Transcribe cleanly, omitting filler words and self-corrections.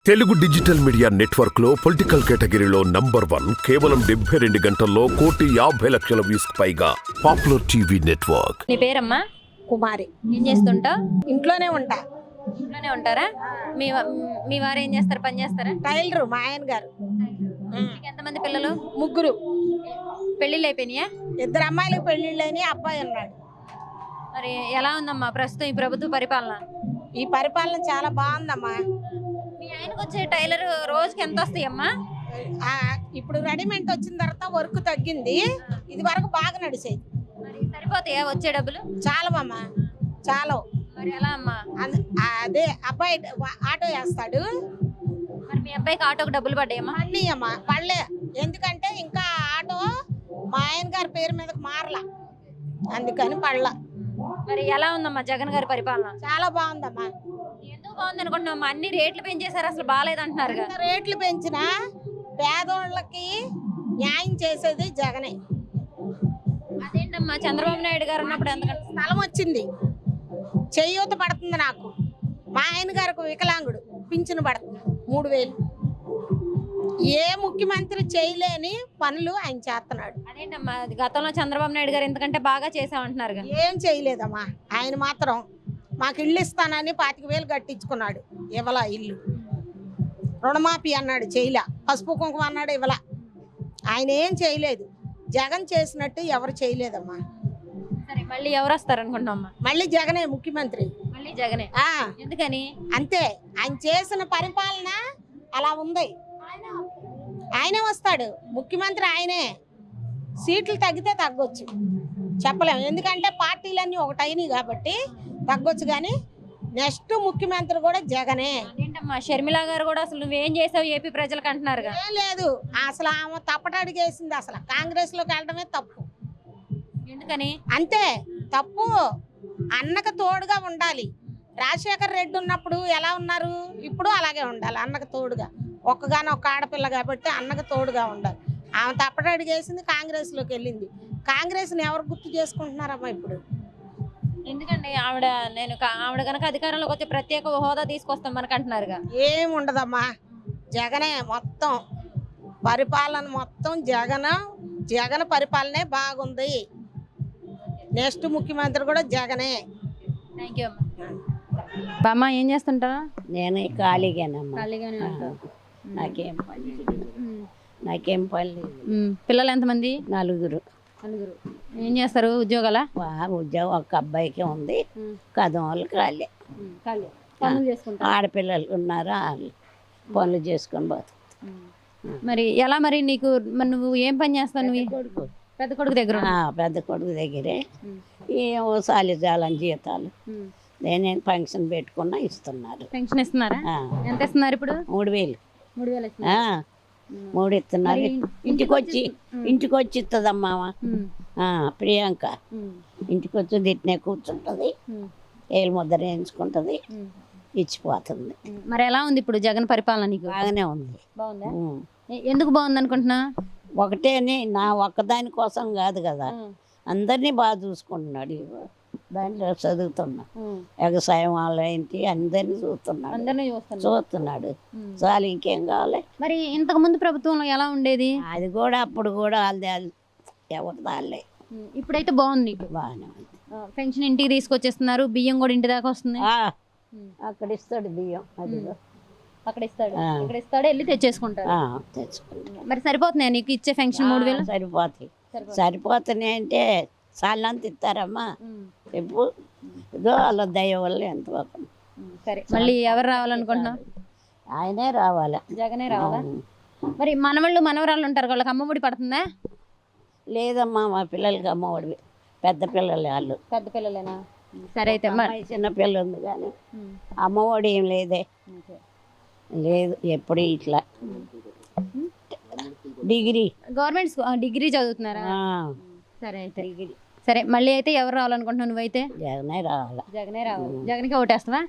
Telugu digital media network లో political కేటగిరీలో #1 కేవలం 72 గంటల్లో 1,50,00,000 వ్యూస్ పైగా పాపులర్ టీవీ నెట్వర్క్. నీ పేరమ్మా? కుమారి. ఏం చేస్తుంటావు? ఇంట్లోనే ఉంటా. ఇంట్లోనే ఉంటారా? మీ వారు ఏం చేస్తారు? పని చేస్తారా? టైలరు మా ఆయన గారు. మీకు ఎంతమంది పిల్లలు? ముగ్గురు. పెళ్ళిళ్ళు అయిపోయినాయా? 2 అమ్మాయిలకు పెళ్లిళ్ళని అబ్బాయి ఉన్నాడు. మరి ఎలా ఉందమ్మా ప్రస్తుతం ఈ ప్రభుత్వ పరిపాలన? ఈ పరిపాలన చాలా బాగుందమ్మా. మీ ఆయనకు వచ్చే టైలర్ రోజుకి ఎంత వస్తాయమ్మా? ఇప్పుడు రెడీమేడ్ వచ్చిన తర్వాత వర్క్ తగ్గింది. ఇది వరకు బాగా నడిచేది. మరి సరిపోతాయా వచ్చే డబ్బులు? చాలవమ్మా, చాలా. మరి ఎలా అమ్మా? అదే అబ్బాయి ఆటో వేస్తాడు. మరి మీ అబ్బాయికి ఆటోకి డబ్బులు పడ్డాయమ్మా? అన్నీ అమ్మా పడలే. ఎందుకంటే ఇంకా ఆటో మా ఆయన గారి పేరు మీదకి మారలా, అందుకని పడలా. మరి ఎలా ఉందమ్మా జగన్ గారి పరిపాలన? చాలా బాగుందమ్మా. ఎందుకు బాగుంది అనుకుంటున్నామ్మా? అన్ని రేట్లు పెంచేశారు, అసలు బాగాలేదు అంటున్నారు. రేట్లు పెంచినా పేదోళ్ళకి న్యాయం చేసేది జగనే. అదేంటమ్మా చంద్రబాబు నాయుడు గారు ఉన్నప్పుడు ఎందుకంటే స్థలం వచ్చింది, చేయూత పడుతుంది. నాకు మా ఆయన గారికి వికలాంగుడు పింఛను పడుతుంది 3,000. ఏ ముఖ్యమంత్రి చేయలేని పనులు ఆయన చేస్తున్నాడు. అదేంటమ్మా గతంలో చంద్రబాబు నాయుడు గారు ఎందుకంటే బాగా చేసామంటున్నారు. ఏం చేయలేదమ్మా. ఆయన మాత్రం మాకు ఇల్లు ఇస్తానని 25,000 కట్టించుకున్నాడు, ఇవ్వలా ఇల్లు. రుణమాఫీ అన్నాడు, చేయలా. పసుపు కుంకుమ అన్నాడు, ఇవ్వలా. ఆయన ఏం చేయలేదు. జగన్ చేసినట్టు ఎవరు చేయలేదమ్మా. సరే మళ్ళీ ఎవరు వస్తారు అనుకుంటున్నామ్మా? మళ్ళీ జగనే ముఖ్యమంత్రి. మళ్ళీ జగనే. ఎందుకని? అంతే, ఆయన చేసిన పరిపాలన అలా ఉంది. ఆయనే వస్తాడు ముఖ్యమంత్రి, ఆయనే. సీట్లు తగ్గితే తగ్గొచ్చు, చెప్పలేము. ఎందుకంటే పార్టీలన్నీ ఒకటైనవి కాబట్టి తగ్గొచ్చు, కానీ నెక్స్ట్ ముఖ్యమంత్రి కూడా జగనే. ఏంటమ్మా షర్మిల గారు కూడా అసలు నువ్వేం చేసావు ఏపీ ప్రజలకు అంటున్నారు. ఏం లేదు, అసలు ఆమె తప్పటడిగేసింది. అసలు కాంగ్రెస్ లోకి వెళ్ళడమే తప్పు. ఎందుకని? అంతే తప్పు. అన్నకు తోడుగా ఉండాలి. రాజశేఖర్ రెడ్డి ఉన్నప్పుడు ఎలా ఉన్నారు, ఇప్పుడు అలాగే ఉండాలి. అన్నకు తోడుగా, ఒక్కగానొక్క ఆడపిల్ల కాబట్టి అన్నకు తోడుగా ఉండాలి. ఆమె తప్పటడిగేసింది, కాంగ్రెస్ లోకి వెళ్ళింది. కాంగ్రెస్ని ఎవరు గుర్తు చేసుకుంటున్నారమ్మా ఇప్పుడు? ఎందుకండి ఆవిడ కనుక అధికారంలోకి వచ్చి ప్రత్యేక హోదా తీసుకొస్తాం మనకు అంటున్నారుగా. ఏం ఉండదమ్మా, జగనే మొత్తం పరిపాలన. మొత్తం జగన్ పరిపాలనే బాగుంది. నెక్స్ట్ ముఖ్యమంత్రి కూడా జగనే. థ్యాంక్ యూ అమ్మా. ఏం చేస్తుంటా? నేను ఖాళీగానమ్మా. ఖాళీగానే ఉంటా. నాకేం పని లేదు. పిల్లలు ఎంతమంది? 4. ఏం చేస్తారు? ఉద్యోగాలా? ఉద్యోగం ఒక అబ్బాయికి ఉంది, కదం వాళ్ళు ఖాళీ. ఆడపిల్లలు ఉన్నారు, వాళ్ళు పనులు చేసుకొని పోతారు. మరి ఎలా? మరి నీకు నువ్వు ఏం పని చేస్తావు? నువ్వు పెద్ద కొడుకు దగ్గర? పెద్ద కొడుకు దగ్గరే ఏమో సాలిజాలని జీతాలు. నేను ఫంక్షన్ పెట్టుకున్నా, ఇస్తున్నారు. పెన్షన్ ఇస్తున్నారా? ఎంత ఇస్తున్నారు ఇప్పుడు? 3,000. 3,000. 3 ఇస్తున్నారు. ఇంటికి వచ్చి ఇస్తుందమ్మా ప్రియాంక. ఇంటికి వచ్చి దిట్నే కూర్చుంటుంది, ఏలు ముద్ర వేయించుకుంటుంది, ఇచ్చిపోతుంది. మరి ఎలా ఉంది ఇప్పుడు జగన్ పరిపాలన? నీకు బాగానే ఉంది. బాగుందా? ఎందుకు బాగుంది అనుకుంటున్నా? ఒకటేని నా ఒక్కదాని కోసం కాదు కదా, అందరినీ బాగా చూసుకుంటున్నాడు. దాంట్లో చదువుతున్నా, వ్యవసాయం వాళ్ళు ఏంటి అందరినీ చూస్తున్నాడు. చాలు, ఇంకేం కావాలి? మరి ఇంతకు ముందు ప్రభుత్వంలో ఎలా ఉండేది? అది కూడా అప్పుడు కూడా వాళ్ళే ఎవరి దాళ్ళే. ఇప్పుడైతే బాగుంది, బాగానే ఉంది. పెన్షన్ ఇంటికి తీసుకొచ్చేస్తున్నారు, బియ్యం కూడా ఇంటి దాకా వస్తుంది. అక్కడ ఇస్తాడు బియ్యం, అది అక్కడ ఇస్తాడు, ఇక్కడ ఇస్తాడు, వెళ్ళి తెచ్చేసుకుంటాడు. తెచ్చుకుంటా. మరి సరిపోతున్నాయి నీకు ఇచ్చే పెన్షన్? 3,000 సరిపోతున్నాయి అంటే చాలంత ఇస్తారమ్మా. చెప్పు, ఇదో వాళ్ళ దయ వల్ల ఎంత బాగుంది. సరే, మళ్ళీ ఎవరు రావాలనుకుంటున్నావు? ఆయనే రావాలా, జగనే రావాలా? మరి మనవరాళ్ళు ఉంటారు, వాళ్ళకి అమ్మఒడి పడుతుందా? లేదమ్మా, మా పిల్లలకి అమ్మఒడి. పెద్ద పిల్లలు వాళ్ళు. పెద్ద పిల్లలేనా? సరే అయితే చిన్న పిల్ల ఉంది కానీ అమ్మఒడి ఏం లేదే. లేదు, ఎప్పుడు ఇట్లా డిగ్రీ, గవర్నమెంట్ డిగ్రీ చదువుతున్నారా? సరే అయితే సరే, మళ్ళీ అయితే ఎవరు రావాలనుకుంటున్నావు నువ్వైతే? జగనే రావాలా. జగన్కి ఓటేస్తావా?